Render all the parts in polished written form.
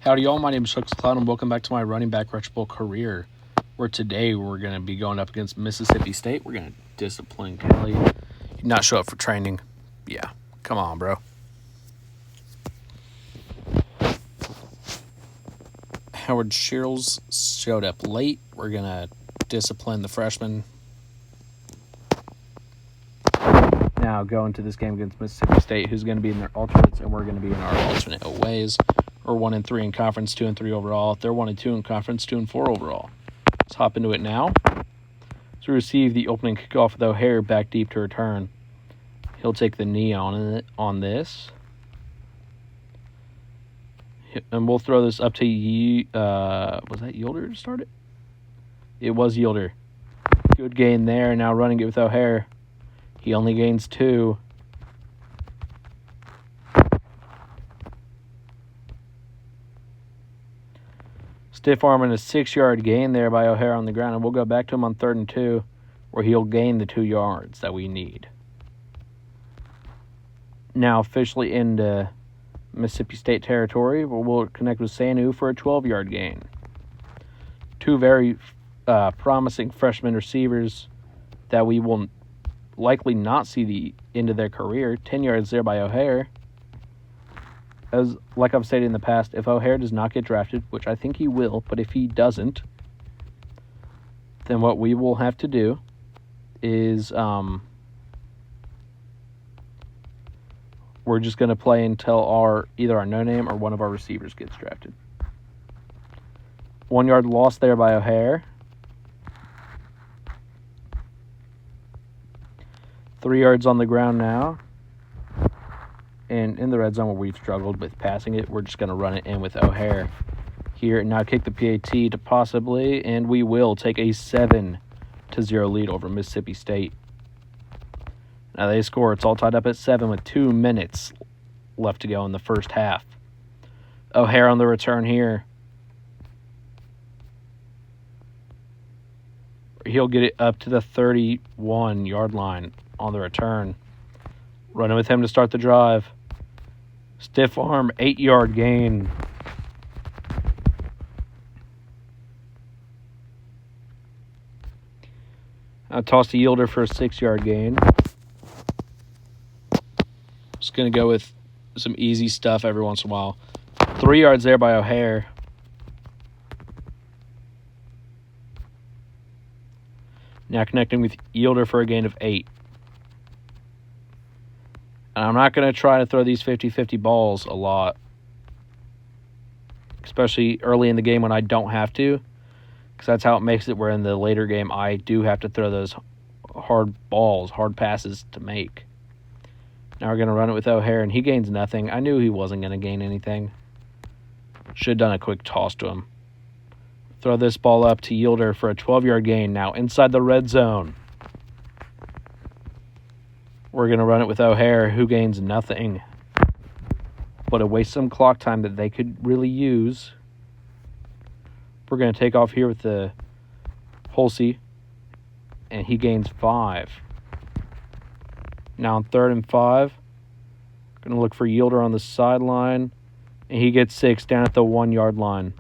Howdy y'all, my name is ChucklesTC and welcome back to my running back retro career, where today we're going to be going up against Mississippi State. We're going to discipline Kelly. Not show up for training. Yeah, come on, bro. Howard Shields showed up late. We're going to discipline the freshman. Now going to this game against Mississippi State, who's going to be in their alternates, and we're going to be in our alternate aways. We're 1-3 in conference, 2-3 overall. They're 1-2 in conference, 2-4 overall. Let's hop into it now. To receive the opening kickoff with O'Hare back deep to return. He'll take the knee on this. And we'll throw this up to was that Yielder to start it? It was Yielder. Good gain there. Now running it with O'Hare. He only gains 2. Stiff arm and a 6-yard gain there by O'Hare on the ground, and we'll go back to him on 3rd and 2, where he'll gain the 2 yards that we need. Now officially into Mississippi State territory, where we'll connect with Sanu for a 12-yard gain. 2 very promising freshman receivers that we will likely not see the end of their career. 10 yards there by O'Hare. As like I've stated in the past, if O'Hare does not get drafted, which I think he will, but if he doesn't, then what we will have to do is we're just going to play until either our no-name or one of our receivers gets drafted. 1 yard loss there by O'Hare. 3 yards on the ground now. And in the red zone where we've struggled with passing it, we're just going to run it in with O'Hare here. Now kick the PAT to possibly, and we will take a 7-0 lead over Mississippi State. Now they score. It's all tied up at 7 with 2 minutes left to go in the first half. O'Hare on the return here. He'll get it up to the 31-yard line on the return. Running with him to start the drive. Stiff arm, 8-yard gain. Now toss to Yielder for a 6-yard gain. Just going to go with some easy stuff every once in a while. 3 yards there by O'Hare. Now connecting with Yielder for a gain of 8. And I'm not going to try to throw these 50-50 balls a lot, especially early in the game when I don't have to, because that's how it makes it where in the later game I do have to throw those hard balls, hard passes to make. Now we're going to run it with O'Hare, and he gains nothing. I knew he wasn't going to gain anything. Should have done a quick toss to him. Throw this ball up to Yielder for a 12-yard gain now inside the red zone. We're going to run it with O'Hare, who gains nothing, but it wastes some clock time that they could really use. We're going to take off here with the Hulsey, and he gains 5. Now on 3rd and 5, going to look for Yielder on the sideline, and he gets 6 down at the 1-yard line.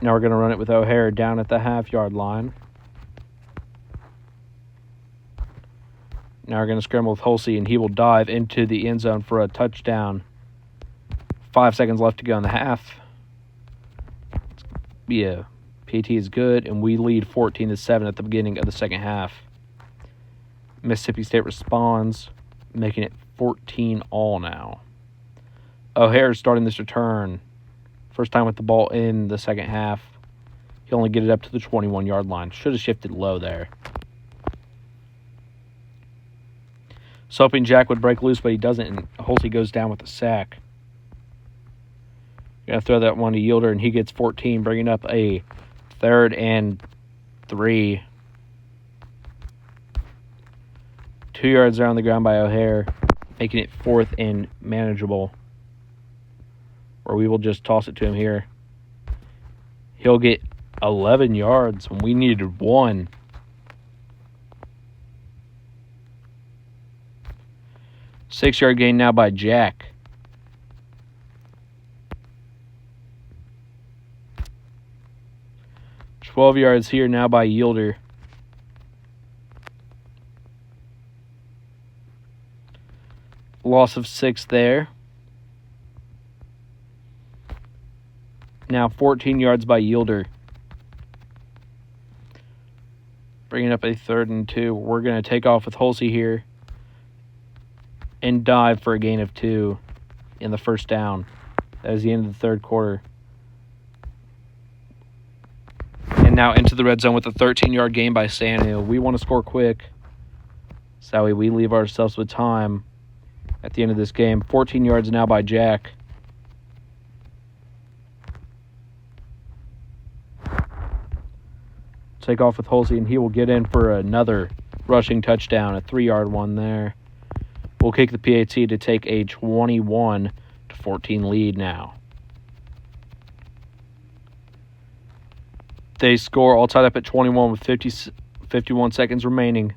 Now we're going to run it with O'Hare down at the half-yard line. Now we're going to scramble with Hulsey, and he will dive into the end zone for a touchdown. 5 seconds left to go in the half. Yeah, PT is good, and we lead 14-7 at the beginning of the second half. Mississippi State responds, making it 14-all now. O'Hare is starting this return. First time with the ball in the second half. He'll only get it up to the 21-yard line. Should have shifted low there. So hoping Jack would break loose, but he doesn't, and Hulsey goes down with a sack. Going to throw that one to Yielder, and he gets 14, bringing up a 3rd and 3. 2 yards there on the ground by O'Hare, making it 4th and manageable. Or we will just toss it to him here. He'll get 11 yards when we needed 1. 6-yard gain now by Jack. "12 yards here now by Yielder. Loss of 6 there. Now 14 yards by Yielder. Bringing up a 3rd and 2. We're going to take off with Hulsey here and dive for a gain of 2 in the first down. That is the end of the third quarter. And now into the red zone with a 13-yard gain by Sanu. We want to score quick, so we leave ourselves with time at the end of this game. 14 yards now by Jack. Take off with Hulsey, and he will get in for another rushing touchdown, a 3-yard one there. We'll kick the PAT to take a 21-14 lead now. They score all tied up at 21 with 51 seconds remaining.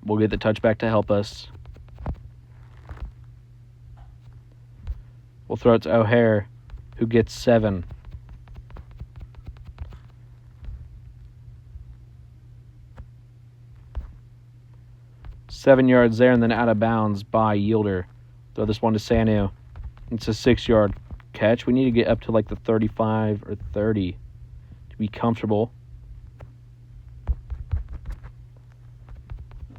We'll get the touchback to help us. We'll throw it to O'Hare, who gets 7. Seven yards there, and then out of bounds by Yielder. Throw this one to Sanu. It's a 6-yard catch. We need to get up to like the 35 or 30 to be comfortable.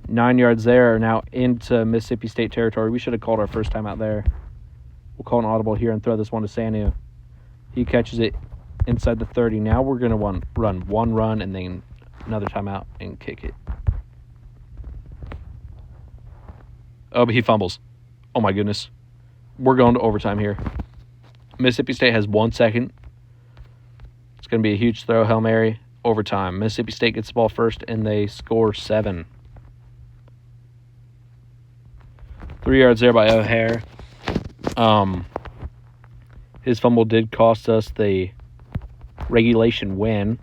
9 yards there, now into Mississippi State territory. We should have called our first time out there. We'll call an audible here and throw this one to Sanu. He catches it inside the 30. Now we're going to run one run and then another timeout and kick it. Oh, but he fumbles. Oh, my goodness. We're going to overtime here. Mississippi State has 1 second. It's going to be a huge throw, Hail Mary. Overtime. Mississippi State gets the ball first, and they score 7. 3 yards there by O'Hare. His fumble did cost us the regulation win.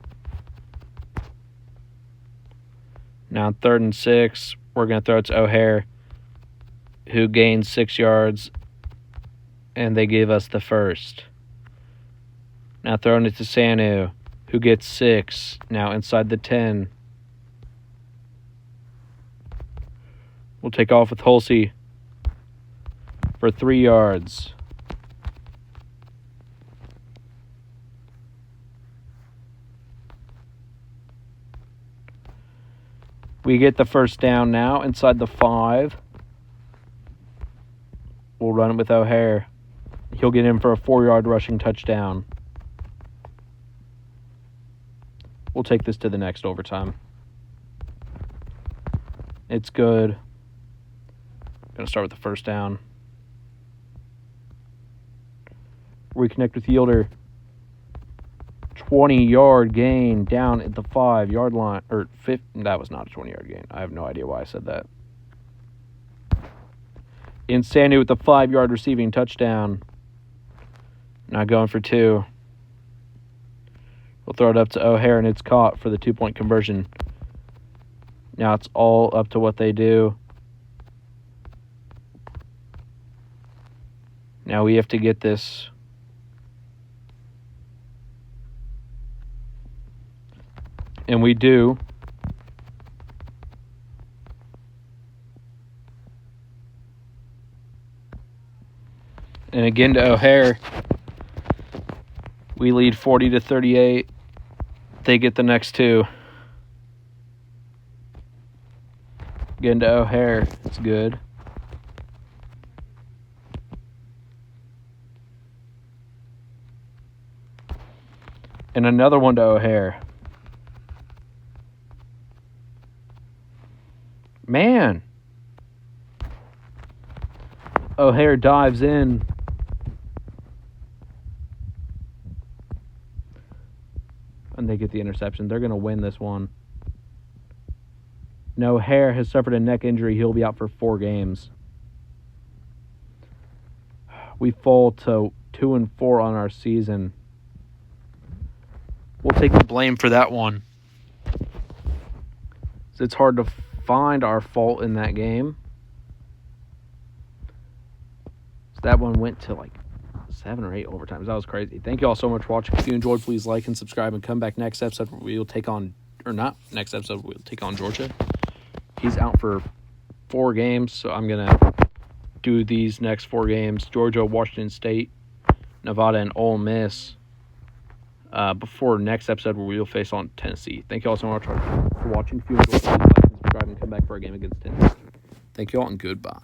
Now 3rd and 6. We're going to throw it to O'Hare, who gained 6 yards, and they gave us the first. Now throwing it to Sanu, who gets 6, now inside the 10. We'll take off with Hulsey for 3 yards. We get the first down now inside the 5. We'll run it with O'Hare. He'll get in for a 4-yard rushing touchdown. We'll take this to the next overtime. It's good. Going to start with the first down. Reconnect with Yielder. 20-yard gain down at the 5-yard line. That was not a 20-yard gain. I have no idea why I said that. Insanu with the 5-yard receiving touchdown. Now going for 2. We'll throw it up to O'Hare, and it's caught for the 2-point conversion. Now it's all up to what they do. Now we have to get this. And we do. And again to O'Hare. We lead 40-38. They get the next 2. Again to O'Hare. It's good. And another one to O'Hare. Man. O'Hare dives in. And they get the interception. They're going to win this one. No, O'Hare has suffered a neck injury. He'll be out for 4 games. We fall to 2-4 on our season. We'll take the blame for that one. It's hard to find our fault in that game. So that one went to like 7 or 8 overtimes. That was crazy. Thank you all so much for watching. If you enjoyed, please like and subscribe and come back next episode where we'll take on, or not next episode, we'll take on Georgia. He's out for 4 games, so I'm going to do these next 4 games. Georgia, Washington State, Nevada, and Ole Miss before next episode where we'll face on Tennessee. Thank you all so much for watching. If you enjoyed, please like and subscribe and come back for a game against Tennessee. Thank you all and goodbye.